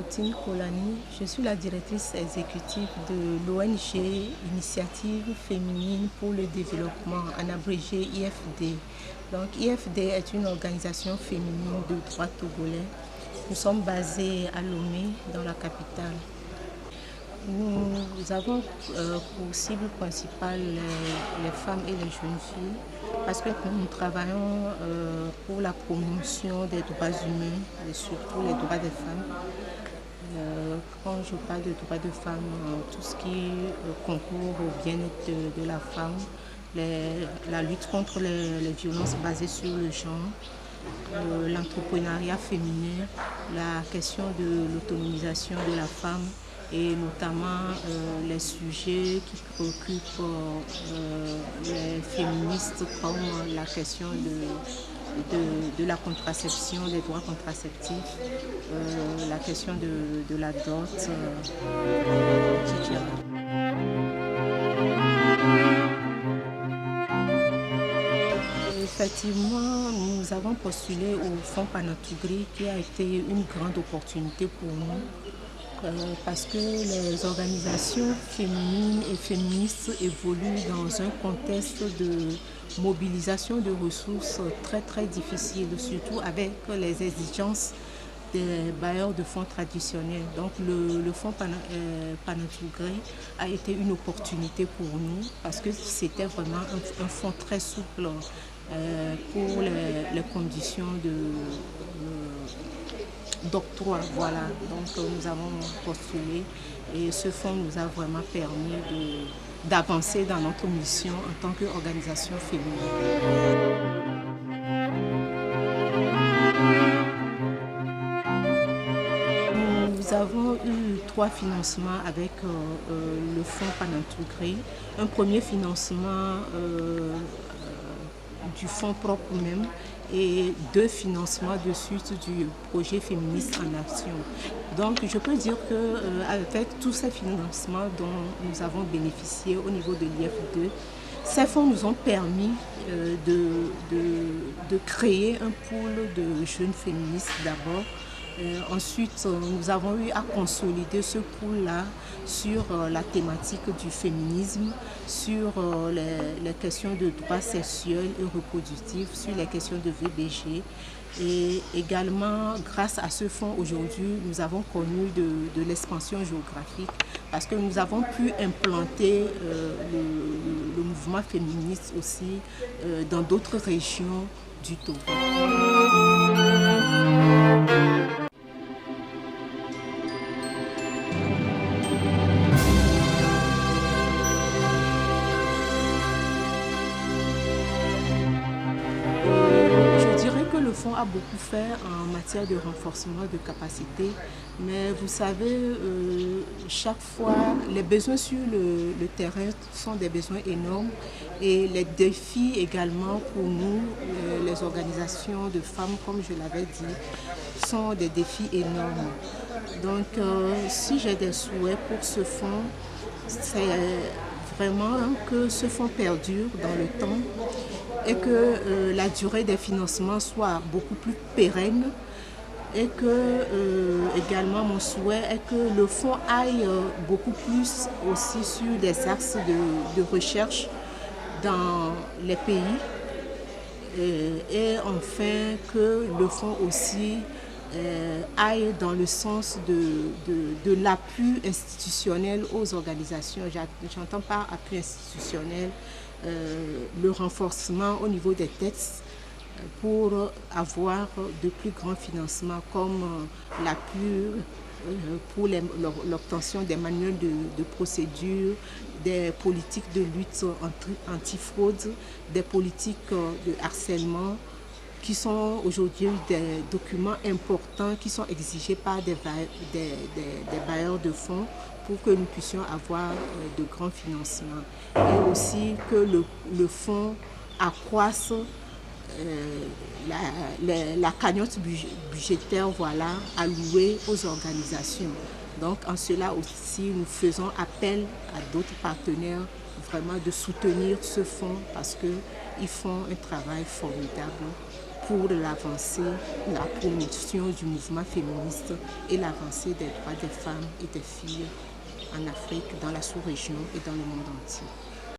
Routine Kolani, je suis la directrice exécutive de l'ONG Initiative féminine pour le développement, en abrégé IFD. Donc IFD est une organisation féminine de droit togolais. Nous sommes basés à Lomé, dans la capitale. Nous avons pour cible principale les femmes et les jeunes filles parce que nous travaillons pour la promotion des droits humains et surtout les droits des femmes. Quand je parle de droits de femmes, tout ce qui concourt au bien-être de la femme, la lutte contre les violences basées sur le genre, l'entrepreneuriat féminin, la question de l'autonomisation de la femme et notamment les sujets qui préoccupent les féministes comme la question de la contraception, des droits contraceptifs, la question de la dot, etc. Effectivement, nous avons postulé au Fonds Panatougri qui a été une grande opportunité pour nous parce que les organisations féminines et féministes évoluent dans un contexte de mobilisation de ressources très difficile, surtout avec les exigences des bailleurs de fonds traditionnels. Donc le fonds Panatougri a été une opportunité pour nous parce que c'était vraiment un fonds très souple pour les conditions d'octroi. Voilà. Donc nous avons postulé et ce fonds nous a vraiment permis d'avancer dans notre mission en tant qu'organisation féminine. Nous avons eu 3 financements avec le fonds Panatougri. Un premier financement du fonds propre même et 2 financements de suite du projet féministe en action. Donc je peux dire qu'avec tous ces financements dont nous avons bénéficié au niveau de l'IF2, ces fonds nous ont permis de créer un pool de jeunes féministes d'abord. Ensuite, nous avons eu à consolider ce pool-là sur la thématique du féminisme, sur les questions de droits sexuels et reproductifs, sur les questions de VBG. Et également, grâce à ce fonds, aujourd'hui, nous avons connu de l'expansion géographique parce que nous avons pu implanter le mouvement féministe aussi dans d'autres régions du Togo. Le fonds a beaucoup fait en matière de renforcement de capacité, mais vous savez, chaque fois, les besoins sur le terrain sont des besoins énormes et les défis également pour nous, les organisations de femmes, comme je l'avais dit, sont des défis énormes. Donc, si j'ai des souhaits pour ce fonds, c'est vraiment que ce fonds perdure dans le temps et que la durée des financements soit beaucoup plus pérenne et que également mon souhait est que le fonds aille beaucoup plus aussi sur des axes de recherche dans les pays et enfin que le fonds aussi aille dans le sens de l'appui institutionnel aux organisations. J'entends par appui institutionnel le renforcement au niveau des textes pour avoir de plus grands financements comme l'appui pour l'obtention des manuels de procédure, des politiques de lutte anti-fraude, des politiques de harcèlement qui sont aujourd'hui des documents importants qui sont exigés par des bailleurs de fonds pour que nous puissions avoir de grands financements. Et aussi que le fonds accroisse la cagnotte budgétaire allouée aux organisations. Donc en cela aussi, nous faisons appel à d'autres partenaires vraiment de soutenir ce fonds parce qu'ils font un travail formidable pour l'avancée, la promotion du mouvement féministe et l'avancée des droits des femmes et des filles en Afrique, dans la sous-région et dans le monde entier.